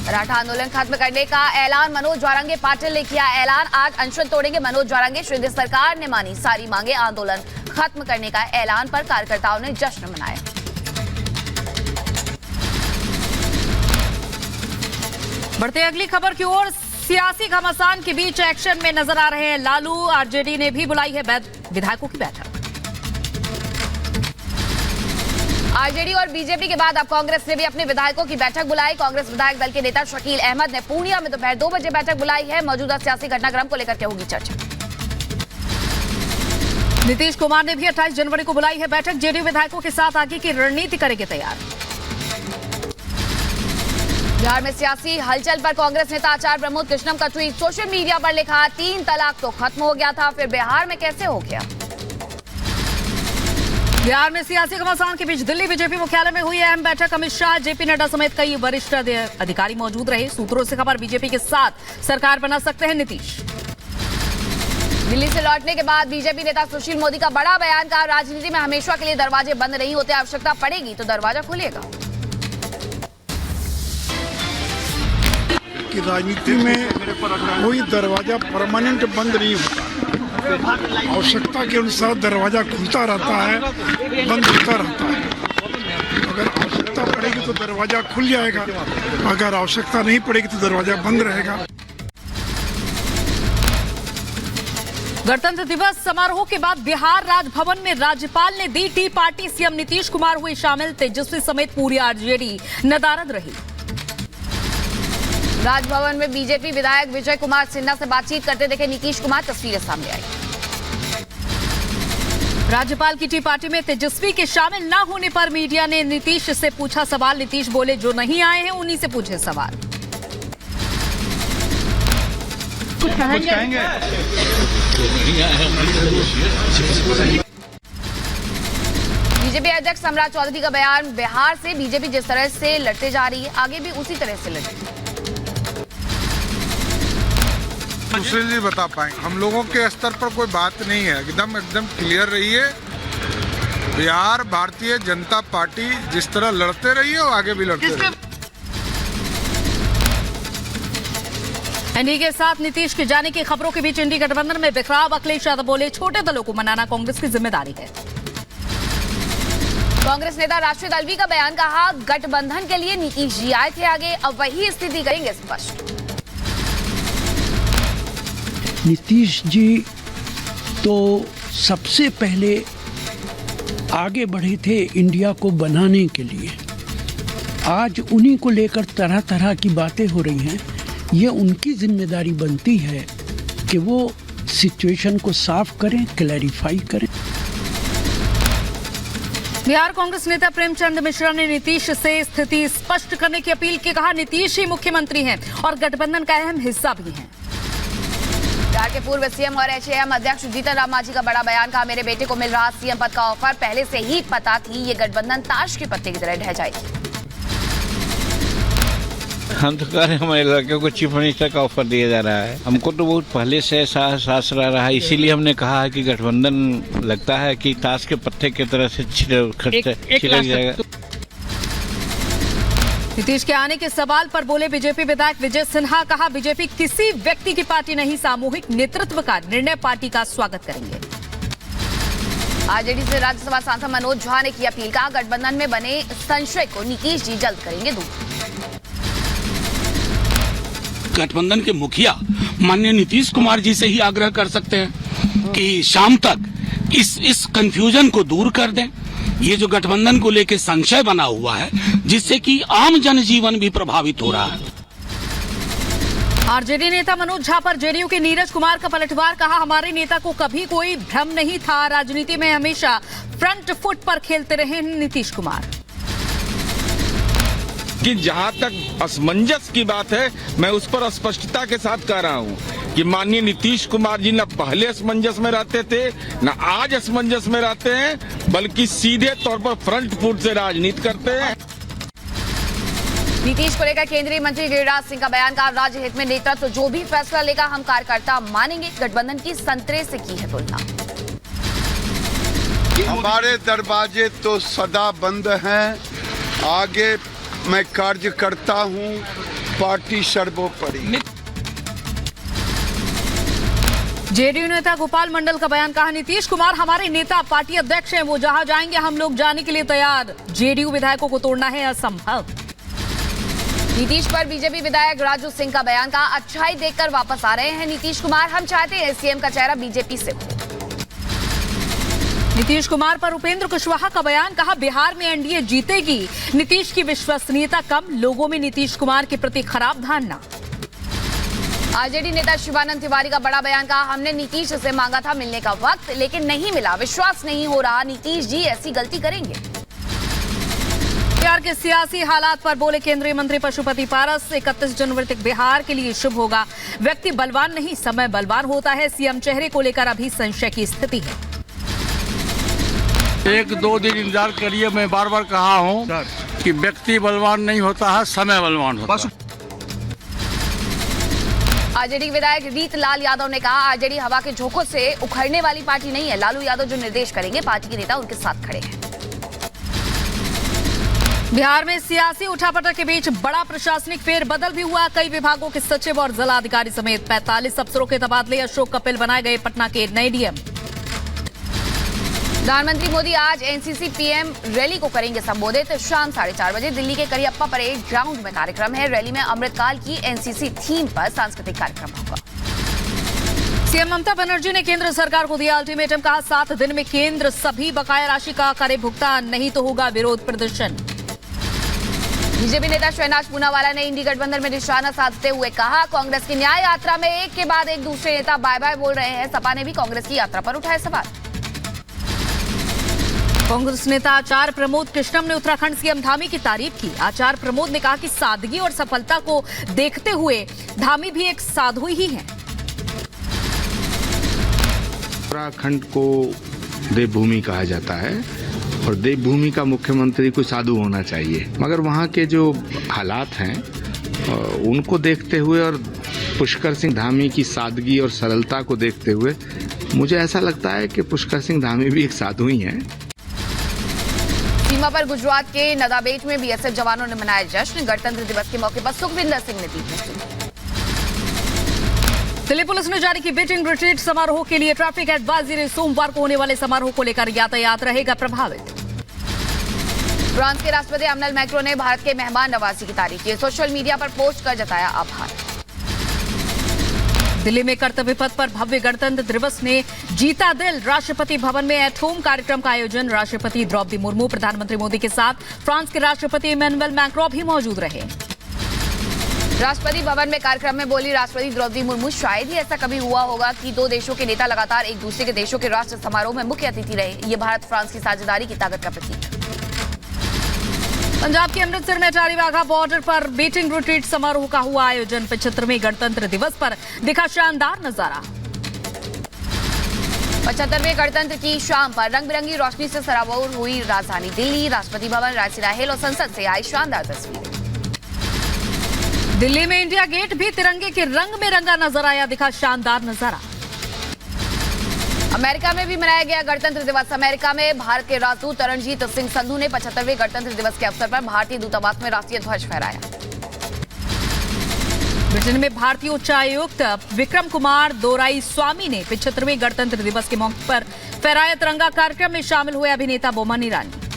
मराठा आंदोलन खत्म करने का ऐलान, मनोज वारांगे पाटिल ने किया ऐलान। आज अनशन तोड़ेंगे मनोज वारांगे। शिंदे सरकार ने मानी सारी मांगे, आंदोलन खत्म करने का ऐलान पर कार्यकर्ताओं ने जश्न मनाया। बढ़ते अगली खबर की ओर, सियासी घमासान के बीच एक्शन में नजर आ रहे हैं लालू। आरजेडी ने भी बुलाई है विधायकों की बैठक। आरजेडी और बीजेपी के बाद अब कांग्रेस ने भी अपने विधायकों की बैठक बुलाई। कांग्रेस विधायक दल के नेता शकील अहमद ने पूर्णिया में दोपहर 2 बजे बैठक बुलाई है। मौजूदा सियासी घटनाक्रम को लेकर के होगी चर्चा। नीतीश कुमार ने भी 28 जनवरी को बुलाई है बैठक। जेडीयू विधायकों के साथ आगे की रणनीति करेंगे तैयार। बिहार में सियासी हलचल पर कांग्रेस नेता आचार्य प्रमोद कृष्णम का ट्वीट। सोशल मीडिया पर लिखा, 3 तलाक तो खत्म हो गया था, फिर बिहार में कैसे हो गया। बिहार में सियासी घमासान के बीच दिल्ली बीजेपी मुख्यालय में हुई अहम बैठक। अमित शाह, जेपी नड्डा समेत कई वरिष्ठ अधिकारी मौजूद रहे। सूत्रों से खबर, बीजेपी के साथ सरकार बना सकते हैं नीतीश। दिल्ली से लौटने के बाद बीजेपी नेता सुशील मोदी का बड़ा बयान। कहा, राजनीति में हमेशा के लिए दरवाजे बंद नहीं होते, आवश्यकता पड़ेगी तो दरवाजा खुलेगा। कि राजनीति में कोई दरवाजा परमानेंट बंद नहीं होता, आवश्यकता के अनुसार दरवाजा खुलता रहता है, बंद होता रहता है। अगर आवश्यकता पड़ेगी तो दरवाजा खुल जाएगा, अगर आवश्यकता नहीं पड़ेगी तो दरवाजा बंद रहेगा। गणतंत्र दिवस समारोह के बाद बिहार राजभवन में राज्यपाल ने दी tea party. CM Nitish Kumar हुए शामिल। तेजस्वी समेत पूरी आरजेडी नदारद रही। राजभवन में बीजेपी विधायक विजय कुमार सिन्हा से बातचीत करते देखे नीतीश कुमार। तस्वीरें सामने आई। राज्यपाल की टी पार्टी में तेजस्वी के शामिल न होने पर मीडिया ने नीतीश से पूछा सवाल। नीतीश बोले, जो नहीं आए हैं उन्हीं से पूछे सवाल। कुछ कहेंगे? बीजेपी अध्यक्ष सम्राट चौधरी का बयान। बिहार से बीजेपी जिस तरह से लड़ते जा रही है, आगे भी उसी तरह से लड़ेगी। सुशील जी बता पाएंगे। हम लोगों के स्तर पर कोई बात नहीं है, एकदम क्लियर रही है। बिहार भारतीय जनता पार्टी जिस तरह लड़ते रही है, वो आगे भी लड़ते रही। एनडीए के साथ नीतीश के जाने की खबरों के बीच इंडी गठबंधन में बिखराव। अखिलेश यादव बोले, छोटे दलों को मनाना कांग्रेस की जिम्मेदारी है। कांग्रेस नेता राष्ट्रीय दलवी का बयान। कहा, गठबंधन के लिए नीतीश जी आए थे आगे, अब वही स्थिति करेंगे स्पष्ट। नीतीश जी तो सबसे पहले आगे बढ़े थे इंडिया को बनाने के लिए। आज उन्हीं को लेकर तरह तरह की बातें हो रही हैं। ये उनकी जिम्मेदारी बनती है कि वो सिचुएशन को साफ करें, क्लैरिफाई करें। बिहार कांग्रेस नेता प्रेमचंद मिश्रा ने नीतीश से स्थिति स्पष्ट करने की अपील की। कहा, नीतीश ही मुख्यमंत्री हैं और गठबंधन का अहम हिस्सा भी हैं। बिहार के पूर्व सीएम और एचएएम अध्यक्ष जीतन राम मांझी का बड़ा बयान। कहा, मेरे बेटे को मिल रहा सीएम पद का ऑफर, पहले से ही पता थी ये गठबंधन ताश के पत्ते की तरह ढह जाएगी। हम तो कह रहे हैं हमारे लड़के को चीफ मिनिस्टर का ऑफर दिया जा रहा है। हमको तो बहुत पहले से सास रहा है, इसीलिए हमने कहा है कि गठबंधन लगता है कि ताश के पत्ते की तरह से छिड़क जाएगा। नीतीश के आने के सवाल पर बोले बीजेपी विधायक विजय सिन्हा। कहा, बीजेपी किसी व्यक्ति की पार्टी नहीं, सामूहिक नेतृत्व का निर्णय पार्टी का स्वागत करेंगे। आरजेडी से राज्यसभा सांसद मनोज झा ने की अपील। कहा, गठबंधन में बने संशय को नीतीश जी जल्द करेंगे दूर। गठबंधन के मुखिया माननीय नीतीश कुमार जी से ही आग्रह कर सकते हैं कि शाम तक इस कंफ्यूजन को दूर कर दें। ये जो गठबंधन को लेकर संशय बना हुआ है, जिससे कि आम जनजीवन भी प्रभावित हो रहा है। आरजेडी नेता मनोज झा पर जेडीयू के नीरज कुमार का पलटवार। कहा, हमारे नेता को कभी कोई भ्रम नहीं था, राजनीति में हमेशा फ्रंट फुट पर खेलते रहे नीतीश कुमार। कि जहां तक असमंजस की बात है, मैं उस पर स्पष्टता के साथ कह रहा हूं कि माननीय नीतीश कुमार जी न पहले असमंजस में रहते थे, न आज असमंजस में रहते हैं, बल्कि सीधे तौर पर फ्रंट फुट से राजनीति करते हैं। नीतीश को लेकर केंद्रीय मंत्री गिरिराज सिंह का बयान। का, राज्य हित में नेतृत्व तो जो भी फैसला लेगा हम कार्यकर्ता मानेंगे। गठबंधन की संतरे से की है तुलना। हमारे दरवाजे तो सदा बंद हैं, आगे मैं कार्य करता हूं, पार्टी सर्वोपरि। जेडीयू नेता गोपाल मंडल का बयान, कहा नीतीश कुमार हमारे नेता पार्टी अध्यक्ष हैं, वो जहां जाएंगे हम लोग जाने के लिए तैयार। जेडीयू विधायकों को तोड़ना है असंभव। नीतीश पर बीजेपी विधायक राजू सिंह का बयान, कहा अच्छाई देखकर वापस आ रहे हैं नीतीश कुमार, हम चाहते हैं सीएम का चेहरा बीजेपी से हो। नीतीश कुमार पर उपेंद्र कुशवाहा का बयान, कहा बिहार में एनडीए जीतेगी, नीतीश की विश्वसनीयता कम, लोगों में नीतीश कुमार के प्रति खराब धारणा। आरजेडी नेता शिवानंद तिवारी का बड़ा बयान, कहा हमने नीतीश से मांगा था मिलने का वक्त, लेकिन नहीं मिला, विश्वास नहीं हो रहा नीतीश जी ऐसी गलती करेंगे। बिहार के सियासी हालात पर बोले केंद्रीय मंत्री पशुपति पारस, 31 जनवरी तक बिहार के लिए शुभ होगा, व्यक्ति बलवान नहीं समय बलवान होता है, सीएम चेहरे को लेकर अभी संशय की स्थिति है। 1-2 दिन इंतजार करिए, मैं बार बार कहा हूं कि व्यक्ति बलवान नहीं होता है, समय बलवान होता है। आरजेडी विधायक रीत लाल यादव ने कहा आरजेडी हवा के झोंकों से उखड़ने वाली पार्टी नहीं है, लालू यादव जो निर्देश करेंगे पार्टी के नेता उनके साथ खड़े हैं। बिहार में सियासी उठापटक के बीच बड़ा प्रशासनिक फेरबदल भी हुआ, कई विभागों के सचिव और जिलाधिकारी समेत 45 अफसरों के तबादले, अशोक कपिल बनाए गए पटना के नए डीएम। प्रधानमंत्री मोदी आज एनसीसी पीएम रैली को करेंगे संबोधित, शाम 4:30 बजे दिल्ली के करियप्पा परेड ग्राउंड में कार्यक्रम है। रैली में अमृतकाल की एनसीसी थीम पर सांस्कृतिक कार्यक्रम होगा। सीएम ममता बनर्जी ने केंद्र सरकार को दिया अल्टीमेटम, कहा 7 दिन में केंद्र सभी बकाया राशि का करे भुगतान, नहीं तो होगा विरोध प्रदर्शन। बीजेपी नेता शहनाज पूनावाला ने इंडी गठबंधन में निशाना साधते हुए कहा कांग्रेस की न्याय यात्रा में एक के बाद एक दूसरे नेता बाय बाय बोल रहे हैं, सपा ने भी कांग्रेस की यात्रा पर उठाए सवाल। कांग्रेस नेता आचार्य प्रमोद कृष्णम ने उत्तराखंड सीएम धामी की तारीफ की। आचार्य प्रमोद ने कहा कि सादगी और सफलता को देखते हुए धामी भी एक साधु ही है। उत्तराखंड को देवभूमि कहा जाता है और देवभूमि का मुख्यमंत्री कोई साधु होना चाहिए, मगर वहाँ के जो हालात हैं उनको देखते हुए और पुष्कर सिंह धामी की सादगी और सरलता को देखते हुए मुझे ऐसा लगता है कि पुष्कर सिंह धामी भी एक साधु ही हैं। सीमा पर गुजरात के नदाबेट में बीएसएफ जवानों ने मनाया जश्न, गणतंत्र दिवस के मौके पर सुखविंदर सिंह ने दी प्रस्तुति। दिल्ली पुलिस ने जारी की बीटिंग रिट्रीट समारोह के लिए ट्रैफिक एडवाइजरी, सोमवार को होने वाले समारोह को लेकर यातायात रहेगा प्रभावित। फ्रांस के राष्ट्रपति एमैनुएल मैक्रों ने भारत के मेहमान नवाजी की तारीफ की, सोशल मीडिया पर पोस्ट कर जताया आभार। दिल्ली में कर्तव्य पथ पर भव्य गणतंत्र दिवस ने जीता दिल, राष्ट्रपति भवन में एट होम कार्यक्रम का आयोजन, राष्ट्रपति द्रौपदी मुर्मू प्रधानमंत्री मोदी के साथ फ्रांस के राष्ट्रपति एमैनुएल मैक्रों भी मौजूद रहे। राष्ट्रपति भवन में कार्यक्रम में बोली राष्ट्रपति द्रौपदी मुर्मू, शायद ही ऐसा कभी हुआ होगा कि 2 देशों के नेता लगातार एक दूसरे के देशों के राष्ट्र समारोह में मुख्य अतिथि रहे, ये भारत फ्रांस की साझेदारी की ताकत का प्रतीक। पंजाब के अमृतसर में अटारी वाघा बॉर्डर पर बीटिंग रिट्रीट समारोह का हुआ आयोजन, 75वें गणतंत्र दिवस पर दिखा शानदार नजारा। 75वें गणतंत्र की शाम पर रंग बिरंगी रोशनी से सराबोर हुई राजधानी दिल्ली, राष्ट्रपति भवन, रायसीना हिल और संसद से आई शानदार तस्वीरें। दिल्ली में इंडिया गेट भी तिरंगे के रंग में रंगा नजर आया, दिखा शानदार नजारा। अमेरिका में भी मनाया गया गणतंत्र दिवस, अमेरिका में भारत के राजदूत रणजीत सिंह संधू ने 75वें गणतंत्र दिवस के अवसर पर भारतीय दूतावास में राष्ट्रीय ध्वज फहराया। ब्रिटेन में भारतीय उच्चायुक्त विक्रम कुमार दोराई स्वामी ने 75वें गणतंत्र दिवस के मौके पर फहराया तिरंगा, कार्यक्रम में शामिल हुए अभिनेता बोमन ईरानी।